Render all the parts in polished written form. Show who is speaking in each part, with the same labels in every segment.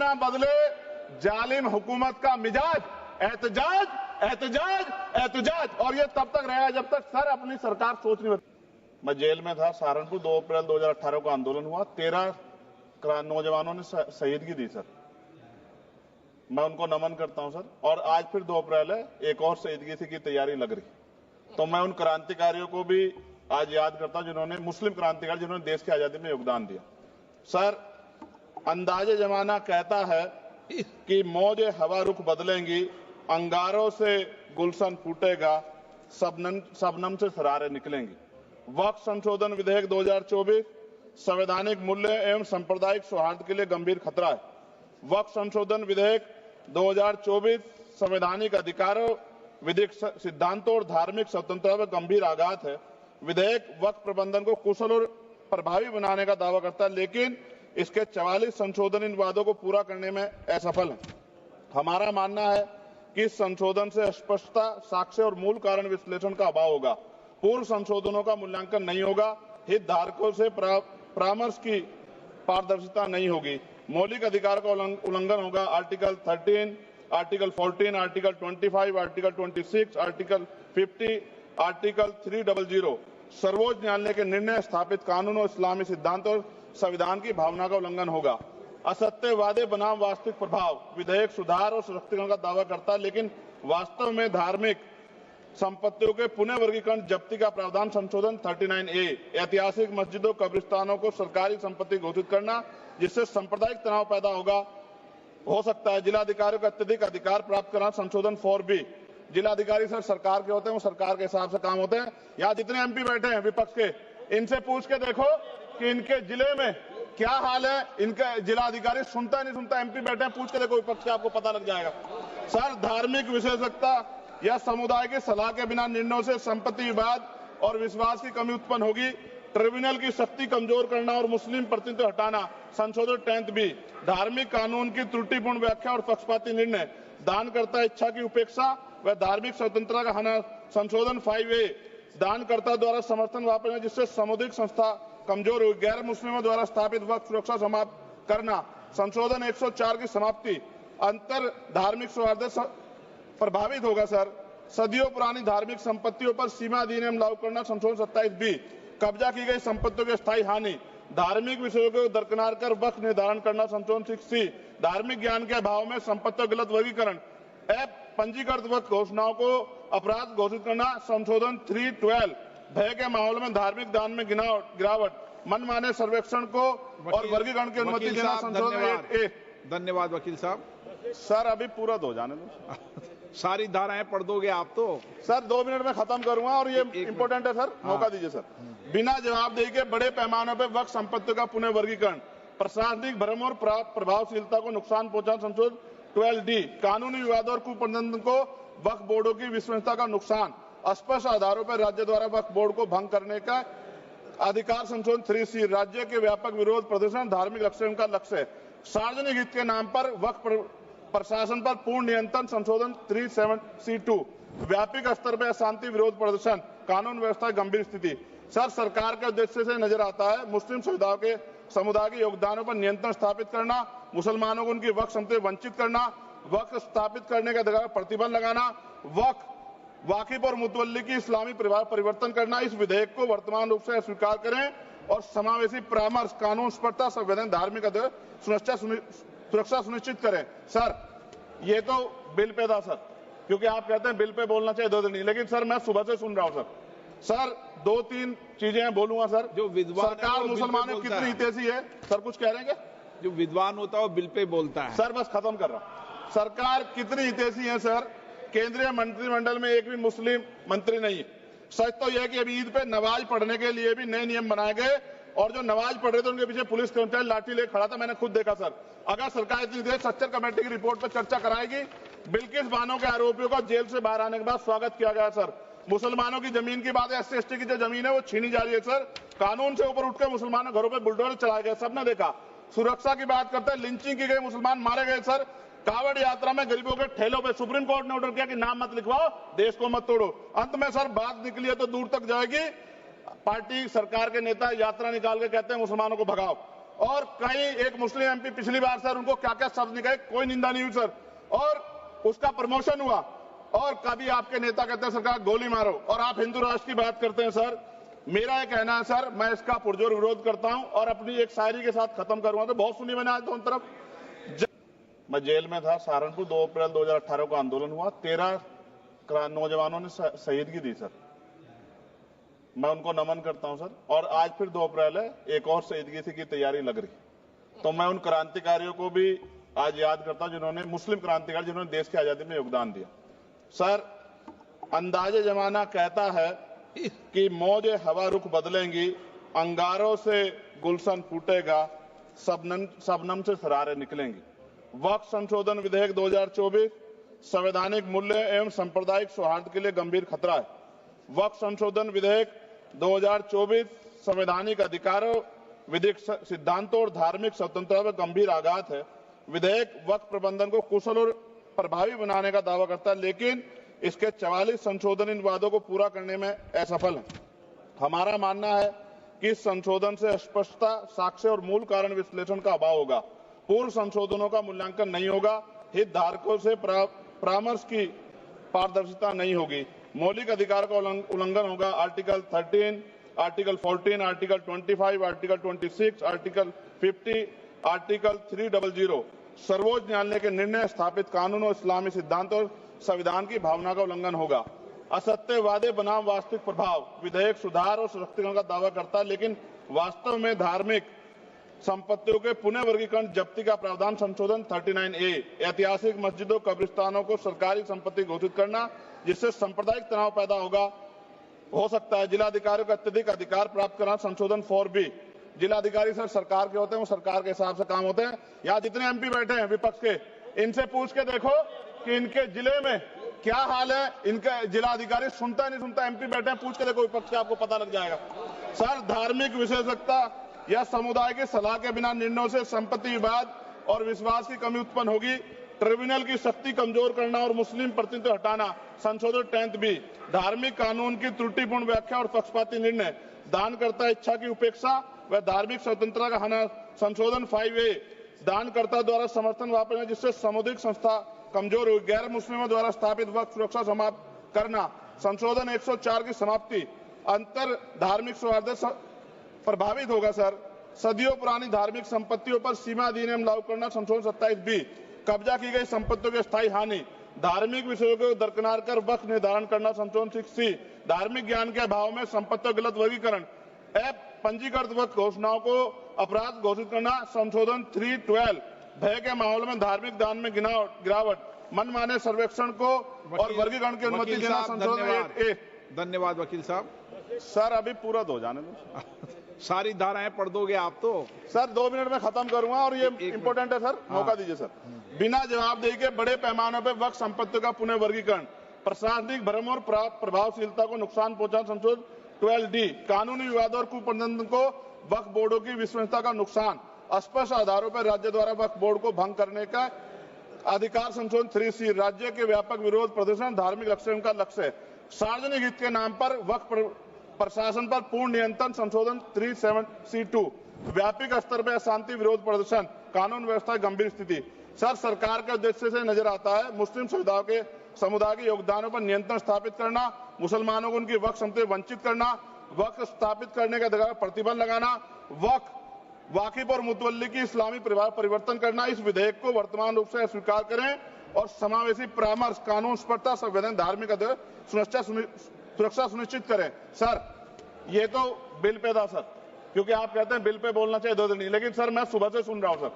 Speaker 1: ना बदले जालिम हुकूमत का मिजाज, एहतजाज एहतजाज एहतजाज, और ये तब तक रहेगा जब तक सर अपनी सरकार सोच नहीं। मैं जेल में था सहारनपुर, 2 अप्रैल 2018 को आंदोलन हुआ, 13 नौजवानों ने शहीदगी दी सर, मैं उनको नमन करता हूं सर। और आज फिर 2 अप्रैल है, एक और शहीदगी की तैयारी लग रही, तो मैं उन क्रांतिकारियों को भी आज याद करता हूं जिन्होंने, मुस्लिम क्रांतिकारी जिन्होंने देश की आजादी में योगदान दिया। सर अंदाजे जमाना कहता है कि मौजे हवा रुख बदलेंगी, अंगारों से गुलशन फूटेगा, शबनम से सरारे निकलेंगी। वक्फ संशोधन विधेयक 2024 संवैधानिक मूल्य एवं सांप्रदायिक सौहार्द के लिए गंभीर खतरा है। वक्फ संशोधन विधेयक 2024 संवैधानिक अधिकारों, विधिक सिद्धांतों और धार्मिक स्वतंत्रता पर गंभीर आघात है। विधेयक वक्फ प्रबंधन को कुशल और प्रभावी बनाने का दावा करता है, लेकिन इसके 44 संशोधन इन वादों को पूरा करने में असफल है। हमारा मानना है कि इस संशोधन से स्पष्टता, साक्ष्य और मूल कारण विश्लेषण का अभाव होगा। पूर्व संशोधनों का मूल्यांकन नहीं होगा, हितधारकों से परामर्श की पारदर्शिता नहीं होगी, मौलिक अधिकार का उल्लंघन होगा। Article 13, article 14, article 25, article 26, article 50, article 300 सर्वोच्च न्यायालय के निर्णय, स्थापित कानून और इस्लामी सिद्धांत और संविधान की भावना का उल्लंघन होगा। असत्य वादे बनाम वास्तविक प्रभाव, विधेयक सुधार और सशक्तिकरण का दावा करता है, लेकिन वास्तव में धार्मिक संपत्तियों के पुनः वर्गीकरण, जब्ती का प्रावधान संशोधन 39A, ऐतिहासिक मस्जिदों, कब्रिस्तानों को सरकारी संपत्ति घोषित करना, जिससे सांप्रदायिक तनाव पैदा हो सकता है। जिलाधिकारियों को अत्यधिक अधिकार प्राप्त करना, संशोधन 4B, जिलाधिकारी सर सरकार के होते हैं, वो सरकार के हिसाब से काम होते हैं। यहाँ जितने MP बैठे हैं विपक्ष के, इनसे पूछ के देखो कि इनके जिले में क्या हाल है। इनका जिलाधिकारी सुनता नहीं सुनता, MP बैठे हैं, पूछ के देखो विपक्ष के, आपको पता लग जाएगा। सर धार्मिक विशेषज्ञता या समुदाय की सलाह के बिना निर्णयों से संपत्ति विवाद और विश्वास की कमी उत्पन्न होगी। ट्रिब्यूनल की शक्ति कमजोर करना और मुस्लिम प्रतिनिधित्व हटाना, संशोधन 10B, धार्मिक कानून की त्रुटिपूर्ण व्याख्या और पक्षपाती निर्णय, दानकर्ता इच्छा की उपेक्षा व धार्मिक स्वतंत्रता का हनन, संशोधन 5A, दानकर्ता द्वारा समर्थन वापस, जिससे सामुदायिक संस्था कमजोर हुई। गैर मुस्लिमों द्वारा स्थापित वक्फ सुरक्षा समाप्त करना, संशोधन 104 की समाप्ति, अंतर धार्मिक सौहार्द प्रभावित होगा। सर सदियों पुरानी धार्मिक संपत्तियों पर सीमा अधिनियम लागू करना, संशोधन 27B, कब्जा की गई संपत्तियों की स्थायी हानि, धार्मिक विषयों को दरकिनार कर वक्फ निर्धारण करना, संशोधन 6C, धार्मिक ज्ञान के अभाव में संपत्तियों गलत वर्गीकरण, पंजीकृत वक्फ घोषणाओं को अपराध घोषित करना, संशोधन 312, भय के माहौल में धार्मिक दान में गिरावट, मनमाने सर्वेक्षण को और वर्गीकरण की अनुमति देना, संशोधन 8A।
Speaker 2: धन्यवाद वकील साहब।
Speaker 1: सर अभी पूरा दो जाने दो।
Speaker 2: सारी धाराएं पढ़ दोगे आप तो?
Speaker 1: सर 2 मिनट में खत्म करूंगा, और ये इंपॉर्टेंट है सर, मौका दीजिए सर। बिना जवाबदेही के बड़े पैमाने पर वक्फ संपत्तियों का पुनः वर्गीकरण, प्रशासनिक भ्रम और प्रभावशीलता को नुकसान पहुंचा, संशोधन 12D, कानूनी विवाद और कुप्रबंधन को वक्फ बोर्डों की विश्वसनीयता का नुकसान, अस्पष्ट आधारों पर राज्य द्वारा वक्फ बोर्ड को भंग करने का अधिकार, संशोधन 3C, राज्य के व्यापक विरोध प्रदर्शन, धार्मिक लक्ष्य का लक्ष्य, सार्वजनिक हित के नाम पर वक्फ प्रशासन पर पूर्ण नियंत्रण, संशोधन 37C2, व्यापक स्तर पर अशांति विरोध प्रदर्शन, कानून व्यवस्था की गंभीर स्थिति। सर सरकार के उद्देश्य से नजर आता है मुस्लिम समुदाय के योगदानों पर नियंत्रण स्थापित करना, मुसलमानों को उनकी वक्फ संपत्ति वंचित करना, वक्फ स्थापित करने का अधिकार प्रतिबंध लगाना, वाकिफ और मुतवल्ली की इस्लामी परिवर्तन करना। इस विधेयक को वर्तमान रूप से स्वीकार करें और समावेशी परामर्श, कानून स्पष्टता, संवैधानिक धार्मिक सुरक्षा सुनिश्चित करें। सर ये तो बिल पे था सर, क्योंकि आप कहते हैं बिल पे बोलना चाहिए 2 दिन नहीं, लेकिन सर मैं सुबह से सुन रहा हूं सर 2-3 चीजें बोलूंगा सर।
Speaker 2: जो विद्वान
Speaker 1: सरकार मुसलमानों की कितनी हितैषी है सर, कुछ कह रहे हैं क्या?
Speaker 2: जो विद्वान होता है वो बिल पे बोलता है।
Speaker 1: सर बस खत्म कर रहा हूं। सरकार कितनी हितैषी है सर, केंद्रीय मंत्रिमंडल में एक भी मुस्लिम मंत्री नहीं है। सच तो यह है कि अभी ईद पे नमाज पढ़ने के लिए भी नए नियम बनाए गए, और जो नमाज पढ़ रहे थे उनके पीछे पुलिस कर्मचारी लाठी लेकर खड़ा था, मैंने खुद देखा सर। अगर सरकार इतनी देर सच्चर कमेटी की रिपोर्ट पर चर्चा कराएगी, बिल्किस बानो के आरोपियों का जेल से बाहर आने के बाद स्वागत किया गया सर। मुसलमानों की जमीन की बात है, SC/ST की जो जमीन है वो छीनी जा रही है सर, कानून से ऊपर उठकर मुसलमानों घरों पर बुलडोजर चलाए गए, सबने देखा। सुरक्षा की बात करते हैं, लिंचिंग की गई, मुसलमान मारे गए सर। कावड़ यात्रा में गरीबों के ठेलों पे सुप्रीम कोर्ट ने ऑर्डर किया कि नाम मत लिखवाओ, देश को मत तोड़ो। अंत में सर बात निकली है तो दूर तक जाएगी, पार्टी सरकार के नेता यात्रा निकाल के कहते हैं मुसलमानों को भगाओ। और कई एक मुस्लिम एमपी पिछली बार सर उनको क्या क्या शब्द निकले, कोई निंदा नहीं हुई सर, और उसका प्रमोशन हुआ। और कभी आपके नेता कहते हैं सरकार गोली मारो, और आप हिंदू राष्ट्र की बात करते हैं सर। मेरा यह कहना है सर, मैं इसका पुरजोर विरोध करता हूं और अपनी एक शायरी के साथ खत्म करूंगा। तो बहुत सुनी मैंने आज दोनों तरफ। मैं जेल में था सहारनपुर, 2 अप्रैल 2018 को आंदोलन हुआ, 13 नौजवानों ने शहीदगी दी सर, मैं उनको नमन करता हूं सर। और आज फिर 2 अप्रैल है, एक और शहीदगी की तैयारी लग रही, तो मैं उन क्रांतिकारियों को भी आज याद करता हूं जिन्होंने, मुस्लिम क्रांतिकारी जिन्होंने देश की आजादी में योगदान दिया। सर, अंदाजे जमाना कहता है कि मौजे हवा रुख बदलेंगी, अंगारों से गुलशन फूटेगा, शबनम से सरारे निकलेंगी। वक्फ संशोधन विधेयक 2024 संवैधानिक मूल्य एवं सांप्रदायिक सौहार्द के लिए गंभीर खतरा है। वक्फ संशोधन विधेयक 2024 संवैधानिक अधिकारों, विधिक सिद्धांतों और धार्मिक स्वतंत्रता पर गंभीर आघात है। विधेयक वक्फ प्रबंधन को कुशल और प्रभावी बनाने का दावा करता है, लेकिन इसके 44 संशोधन इन वादों को पूरा करने में असफल है। हमारा मानना है कि इस संशोधन से स्पष्टता, साक्ष्य और मूल कारण विश्लेषण का अभाव होगा। पूर्व संशोधनों का मूल्यांकन नहीं होगा, हितधारकों से परामर्श की पारदर्शिता नहीं होगी, मौलिक अधिकार का उल्लंघन होगा। Article 13, article 14, article 25, article 26, article 50, article 300 सर्वोच्च न्यायालय के निर्णय, स्थापित कानून और इस्लामी सिद्धांत और संविधान की भावना का उल्लंघन होगा। असत्य वादे बनाम वास्तविक प्रभाव, विधेयक सुधार और सशक्तिकरण का दावा करता है, लेकिन वास्तव में धार्मिक संपत्तियों के पुनः वर्गीकरण जब्ती का प्रावधान संशोधन 39A, ऐतिहासिक मस्जिदों, कब्रिस्तानों को सरकारी संपत्ति घोषित करना, जिससे सांप्रदायिक तनाव पैदा हो सकता है। जिलाधिकारियों को अत्यधिक अधिकार प्राप्त करना संशोधन 4B, जिलाधिकारी सर सरकार के होते हैं, वो सरकार के हिसाब से काम होते हैं। यहाँ जितने एमपी बैठे हैं विपक्ष के, इनसे पूछ के देखो कि इनके जिले में क्या हाल है। इनका जिलाधिकारी सुनता नहीं सुनता, एमपी बैठे हैं, पूछ के देखो विपक्ष के, आपको पता लग जाएगा। सर, धार्मिक विशेषज्ञता या समुदाय की सलाह के बिना निर्णयों से संपत्ति विवाद और विश्वास की कमी उत्पन्न होगी। ट्रिब्यूनल की शक्ति कमजोर करना और मुस्लिम प्रतिनिधित्व हटाना संशोधन 10B, धार्मिक कानून की त्रुटिपूर्ण व्याख्या और पक्षपाती निर्णय, दानकर्ता इच्छा की उपेक्षा व धार्मिक स्वतंत्रता का हनन संशोधन 5A, दानकर्ता द्वारा समर्थन वापस जिससे सामुदायिक संस्था कमजोर हुई, गैर मुस्लिमों द्वारा स्थापित वक्फ सुरक्षा समाप्त करना संशोधन 104 की समाप्ति, अंतर धार्मिक सौहार्द प्रभावित होगा। सर, सदियों पुरानी धार्मिक संपत्तियों पर सीमा अधिनियम लागू करना संशोधन 27B, कब्जा की गई संपत्तियों की स्थायी हानि, धार्मिक विषयों को दरकिनार कर वक्फ निर्धारण करना संशोधन 6C, धार्मिक ज्ञान के अभाव में संपत्तियों गलत वर्गीकरण, पंजीकृत वक्फ घोषणाओं को अपराध घोषित करना संशोधन 312, भय के माहौल में धार्मिक दान में गिरावट, मनमाने सर्वेक्षण को और वर्गीकरण की अनुमति देना संशोधन 8A।
Speaker 2: धन्यवाद वकील साहब।
Speaker 1: सर, अभी पूरा दो जाने दो।
Speaker 2: सारी धाराएं पढ़ दोगे आप तो?
Speaker 1: सर, 2 मिनट में खत्म करूंगा और ये इंपॉर्टेंट है सर, मौका दीजिए सर। बिना जवाबदेही के बड़े पैमाने पर वक्फ संपत्तियों का पुनः वर्गीकरण, प्रशासनिक भ्रम और प्रभावशीलता को नुकसान पहुंचाना संशोधन 12D, कानूनी विवादों और कुप्रबंधन को वक्फ बोर्डों की विश्वसनीयता का नुकसान, अस्पष्ट आधारों पर राज्य द्वारा वक्फ बोर्ड को भंग करने का अधिकार संशोधन 3C, राज्य के व्यापक विरोध प्रदर्शन धार्मिक लक्ष्य का लक्ष्य, सार्वजनिक हित के नाम पर वक्फ प्रशासन पर पूर्ण नियंत्रण संशोधन 37C2, व्यापक स्तर पर अशांति विरोध प्रदर्शन, कानून व्यवस्था गंभीर स्थिति। सर, सरकार के उद्देश्य से नजर आता है मुस्लिम समुदाय के योगदानों पर नियंत्रण स्थापित करना, मुसलमानों को उनकी वक्फ संपत्ति वंचित करना, वक्फ स्थापित करने के अधिकार पर प्रतिबंध लगाना, वक्फ वाकिफ और मुतवल्ली की इस्लामी परिवर्तन करना। इस विधेयक को वर्तमान रूप से स्वीकार करें और समावेशी परामर्श, कानून स्पष्टता, संवैधानिक धार्मिक सुरक्षा सुनिश्चित करें। सर, ये तो बिल पे था सर, क्योंकि आप कहते हैं बिल पे बोलना चाहिए 2 दिन नहीं, लेकिन सर मैं सुबह से सुन रहा हूं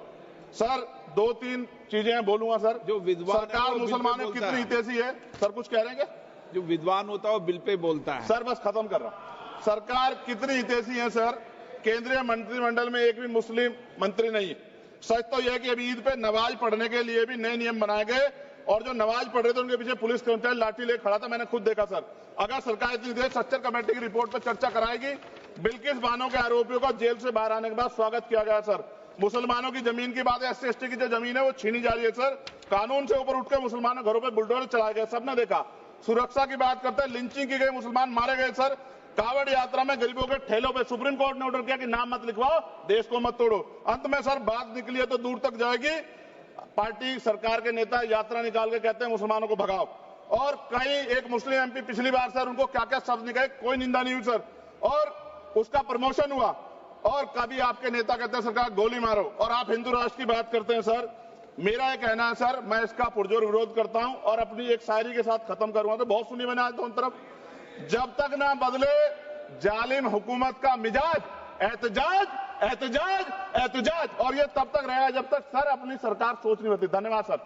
Speaker 1: सर 2-3 चीजें बोलूंगा सर।
Speaker 2: जो विद्वान
Speaker 1: सरकार मुसलमानों कितनी हितैषी है सर, कुछ कह रहे हैं क्या?
Speaker 2: जो विद्वान होता है वो बिल पे बोलता है।
Speaker 1: सर, बस खत्म कर रहा हूं। सरकार कितनी हितैषी है सर, केंद्रीय मंत्रिमंडल में एक भी मुस्लिम मंत्री नहीं है। सच तो यह है कि अभी ईद पे नमाज पढ़ने के लिए भी नए नियम बनाए गए और जो नमाज पढ़ रहे थे उनके पीछे पुलिस कर्मचारी लाठी लेकर खड़ा था, मैंने खुद देखा सर। अगर सरकार इतनी देर सच्चर कमेटी की रिपोर्ट पर चर्चा कराएगी, बिल्किस बानो के आरोपियों का जेल से बाहर आने के बाद स्वागत किया गया सर। मुसलमानों की जमीन की बात है, SC/ST की जो जमीन है वो छीनी जा रही है सर, कानून से ऊपर उठकर मुसलमानों घरों पर बुलडोजर चलाए गए, सबने देखा। सुरक्षा की बात करते हैं, लिंचिंग की गई, मुसलमान मारे गए सर। कावड़ यात्रा में गरीबों के ठेलों पे सुप्रीम कोर्ट ने ऑर्डर किया कि नाम मत लिखवाओ, देश को मत तोड़ो। अंत में सर बात निकली है तो दूर तक जाएगी। पार्टी सरकार के नेता यात्रा निकाल के कहते हैं मुसलमानों को भगाओ, और कई एक मुस्लिम एमपी पिछली बार सर उनको क्या क्या शब्द निकले, कोई निंदा नहीं हुई सर, और उसका प्रमोशन हुआ। और कभी आपके नेता कहते हैं सरकार गोली मारो, और आप हिंदू राष्ट्र की बात करते हैं सर। मेरा यह कहना है सर, मैं इसका पुरजोर विरोध करता हूं और अपनी एक शायरी के साथ खत्म करूंगा। तो बहुत सुनी मैंने आज दोनों तरफ, जब तक ना बदले जालिम हुकूमत का मिजाज, एहतजाज एहतजाज एहतजाज, और ये तब तक रहेगा जब तक सर अपनी सरकार सोच नहीं होती। धन्यवाद सर।